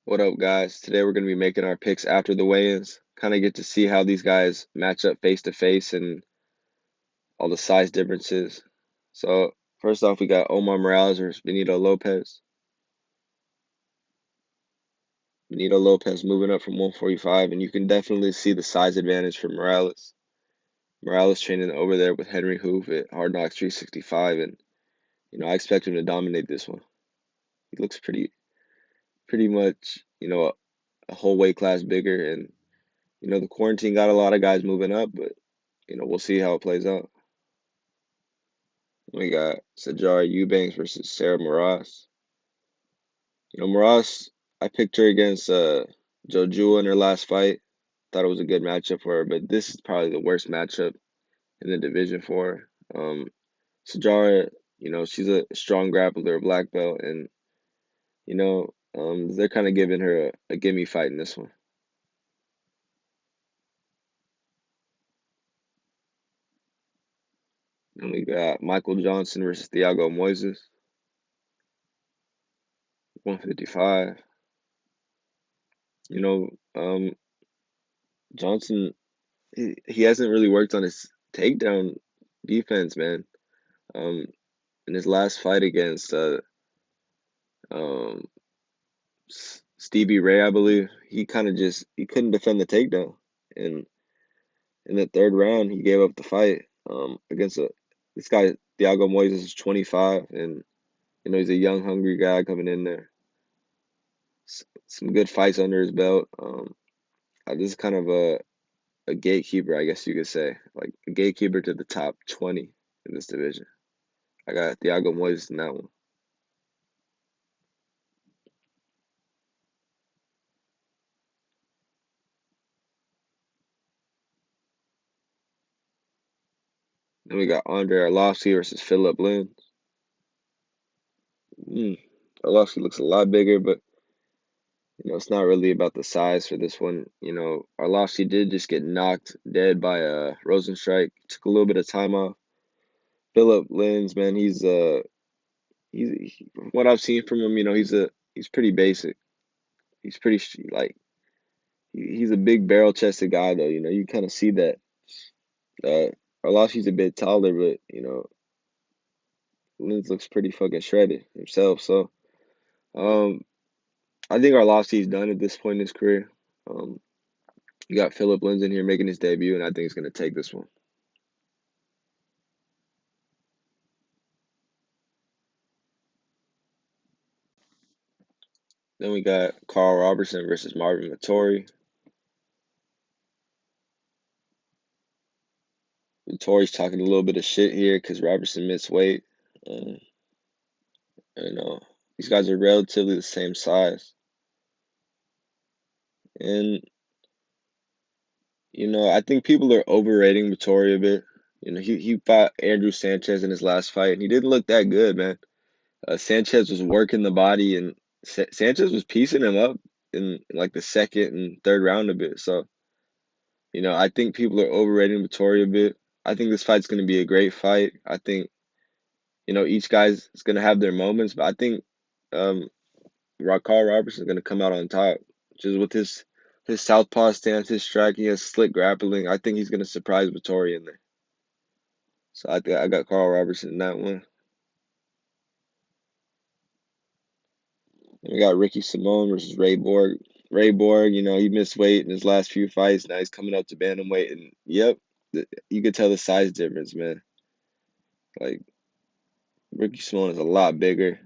What up, guys? Today we're going to be making our picks after the weigh-ins. Kind of get to see how these guys match up face to face and all the size differences. So, first off, we got Omar Morales versus Benito Lopez. Benito Lopez moving up from 145, and you can definitely see the size advantage for Morales. Morales training over there with Henry Hoof at Hard Knocks 365, and I expect him to dominate this one. He looks pretty much, a whole weight class bigger, and the quarantine got a lot of guys moving up, but we'll see how it plays out. We got Sijara Eubanks versus Sarah Moras. Moras, I picked her against Jojo in her last fight. Thought it was a good matchup for her, but this is probably the worst matchup in the division for her. Sijara, she's a strong grappler, a black belt, and they're kind of giving her a gimme fight in this one. Then we got Michael Johnson versus Thiago Moises, 155. You know, Johnson, he hasn't really worked on his takedown defense, man. Um, in his last fight against um Stevie Ray, I believe, he kind of just he couldn't defend the takedown, and in the third round, he gave up the fight. Against this guy Thiago Moises is 25, and he's a young, hungry guy coming in there. Some good fights under his belt. This is kind of a gatekeeper, I guess you could say, like a gatekeeper to the top 20 in this division. I got Thiago Moises in that one. Then we got Andrei Arlovski versus Philipe Lynn. Mm. Arlovski looks a lot bigger, but it's not really about the size for this one. Arlovski did just get knocked dead by a Rosenstrike. Took a little bit of time off. Philipe Lynn's, man, from what I've seen from him, he's pretty basic. He's pretty like he's a big barrel chested guy though. You kind of see that. Arlovski's a bit taller, but Lynn's looks pretty fucking shredded himself. So um, I think Arlovski's done at this point in his career. Um, you got Philipe Lynn in here making his debut, and I think he's gonna take this one. Then we got Karl Roberson versus Marvin Vettori. Vettori's talking a little bit of shit here because Roberson missed weight. Um, I know these guys are relatively the same size, and I think people are overrating Vettori a bit. He fought Andrew Sanchez in his last fight, and he didn't look that good, man. Sanchez was working the body, and Sanchez was piecing him up in like the second and third round a bit. So, I think people are overrating Vettori a bit. I think this fight's going to be a great fight. I think, each guy's is going to have their moments, but I think um, Karl Robertson is going to come out on top, just with his southpaw stance, his striking, his slick grappling. I think he's going to surprise Vettori in there. So I think I got Karl Robertson in that one. And we got Ricky Simone versus Ray Borg. Ray Borg, he missed weight in his last few fights. Now he's coming up to bantamweight, and yep, you could tell the size difference, man. Like Ricky Simone is a lot bigger.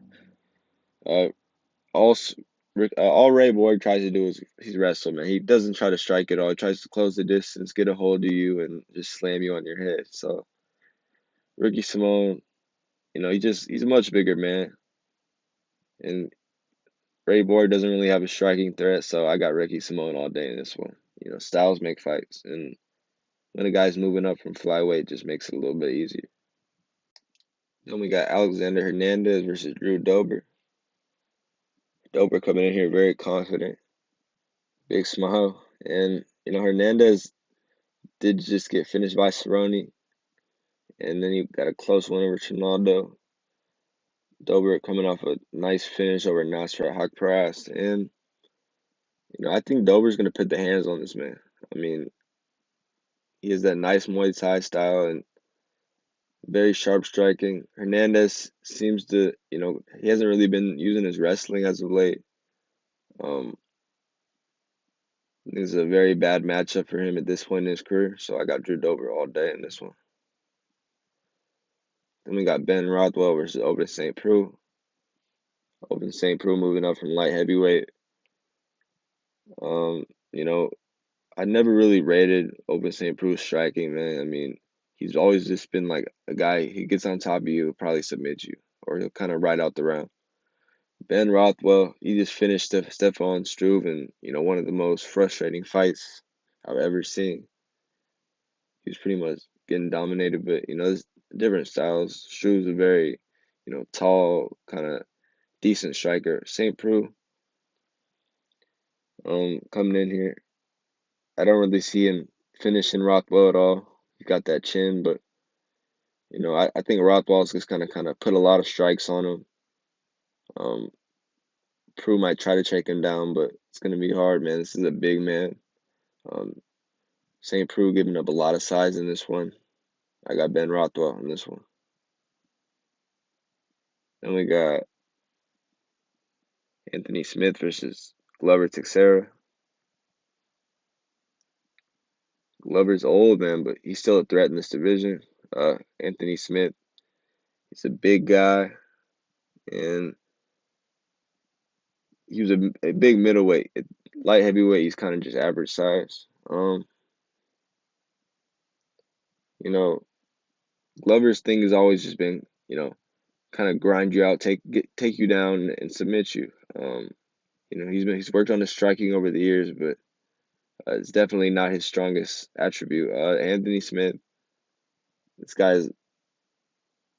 Uh, all all Ray Borg tries to do is he's wrestle, man. He doesn't try to strike at all. He tries to close the distance, get a hold of you, and just slam you on your head. So Ricky Simone, he's a much bigger man, and Ray Borg doesn't really have a striking threat. So I got Ricky Simone all day in this one. Styles make fights, and when a guy's moving up from flyweight, it just makes it a little bit easier. Then we got Alexander Hernandez versus Drew Dober. Dober coming in here very confident, big smile, and Hernandez did just get finished by Cerrone, and then he got a close one over Ronaldo. Dober coming off a nice finish over Nasrat Haqparast, and I think Dober's gonna put the hands on this man. I mean, he has that nice Muay Thai style and very sharp striking. Hernandez seems to, he hasn't really been using his wrestling as of late. Um, this is a very bad matchup for him at this point in his career, so I got Drew Dober all day in this one. Then we got Ben Rothwell versus Ovince St. Preux. Ovince St. Preux moving up from light heavyweight. Um, you know, I never really rated Ovince St. Preux striking, man. I mean, he's always just been like a guy, he gets on top of you, he'll probably submit you, or he'll kind of ride out the round. Ben Rothwell, he just finished Stefan Struve in, one of the most frustrating fights I've ever seen. He was pretty much getting dominated, but, there's different styles. Struve's a very, tall, kind of decent striker. St. Preux, coming in here, I don't really see him finishing Rothwell at all. He got that chin, but, I think Rothwell's just kind of put a lot of strikes on him. Prue might try to take him down, but it's going to be hard, man. This is a big man. Um, St. Preux giving up a lot of size in this one. I got Ben Rothwell in this one. Then we got Anthony Smith versus Glover Teixeira. Glover's old, man, but he's still a threat in this division. Anthony Smith, he's a big guy, and he was a big middleweight. Light heavyweight, he's kind of just average size. You know, Glover's thing has always just been, kind of grind you out, take you down, and submit you. He's worked on his striking over the years, but it's definitely not his strongest attribute. Anthony Smith, this guy's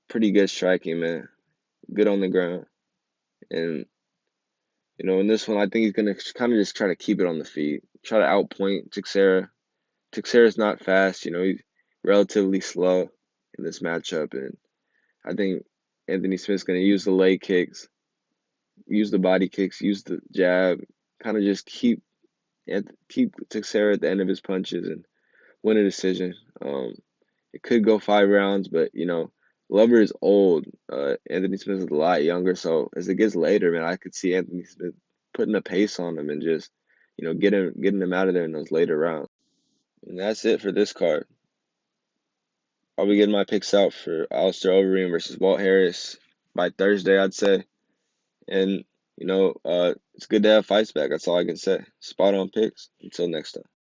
pretty good striking, man. Good on the ground, and in this one, I think he's gonna kind of just try to keep it on the feet, try to outpoint Teixeira. Teixeira's not fast, he's relatively slow in this matchup, and I think Anthony Smith's gonna use the leg kicks, use the body kicks, use the jab, kind of just keep Teixeira at the end of his punches and win a decision. It could go 5 rounds, but Glover is old. Anthony Smith is a lot younger, so as it gets later, man, I could see Anthony Smith putting a pace on him and just getting him out of there in those later rounds. And that's it for this card. I'll be getting my picks out for Alistair Overeem versus Walt Harris by Thursday, I'd say. And it's good to have fights back. That's all I can say. Spot on picks. Until next time.